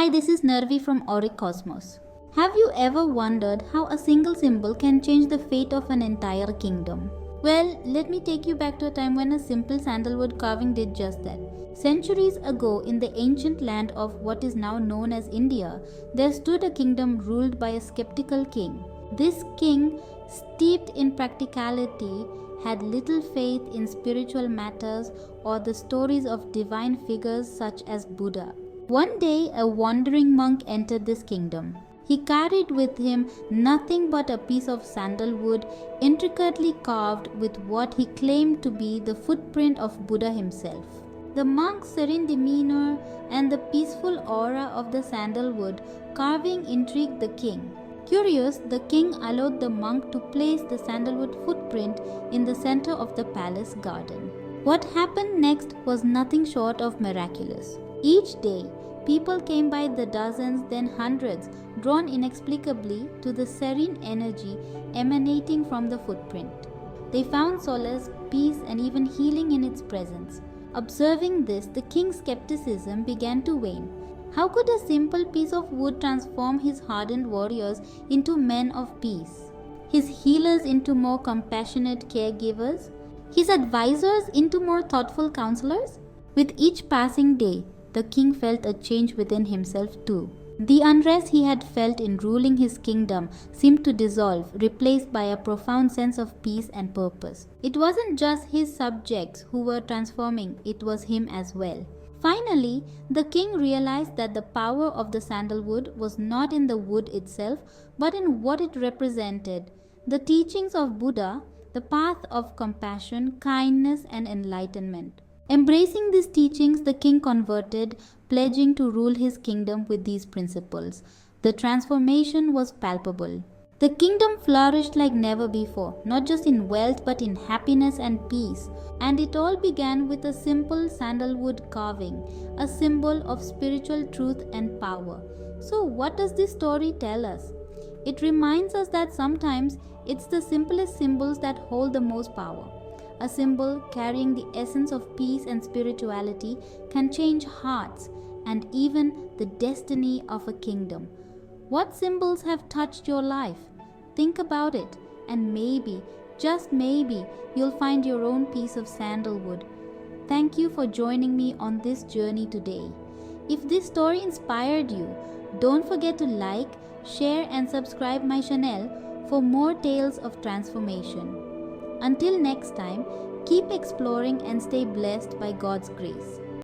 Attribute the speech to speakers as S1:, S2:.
S1: Hi, this is Nervi from Auric Cosmos. Have you ever wondered how a single symbol can change the fate of an entire kingdom? Well, let me take you back to a time when a simple sandalwood carving did just that. Centuries ago, in the ancient land of what is now known as India, there stood a kingdom ruled by a skeptical king. This king, steeped in practicality, had little faith in spiritual matters or the stories of divine figures such as Buddha. One day, a wandering monk entered this kingdom. He carried with him nothing but a piece of sandalwood intricately carved with what he claimed to be the footprint of Buddha himself. The monk's serene demeanor and the peaceful aura of the sandalwood carving intrigued the king. Curious, the king allowed the monk to place the sandalwood footprint in the center of the palace garden. What happened next was nothing short of miraculous. Each day, people came by the dozens, then hundreds, drawn inexplicably to the serene energy emanating from the footprint. They found solace, peace, and even healing in its presence. Observing this, the king's skepticism began to wane. How could a simple piece of wood transform his hardened warriors into men of peace, his healers into more compassionate caregivers, his advisors into more thoughtful counselors? With each passing day, the king felt a change within himself too. The unrest he had felt in ruling his kingdom seemed to dissolve, replaced by a profound sense of peace and purpose. It wasn't just his subjects who were transforming, it was him as well. Finally, the king realized that the power of the sandalwood was not in the wood itself, but in what it represented. The teachings of Buddha, the path of compassion, kindness, and enlightenment. Embracing these teachings, the king converted, pledging to rule his kingdom with these principles. The transformation was palpable. The kingdom flourished like never before, not just in wealth but in happiness and peace. And it all began with a simple sandalwood carving, a symbol of spiritual truth and power. So, what does this story tell us? It reminds us that sometimes it's the simplest symbols that hold the most power. A symbol carrying the essence of peace and spirituality can change hearts and even the destiny of a kingdom. What symbols have touched your life? Think about it, and maybe, just maybe, you'll find your own piece of sandalwood. Thank you for joining me on this journey today. If this story inspired you, don't forget to like, share, and subscribe my channel for more tales of transformation. Until next time, keep exploring and stay blessed by God's grace.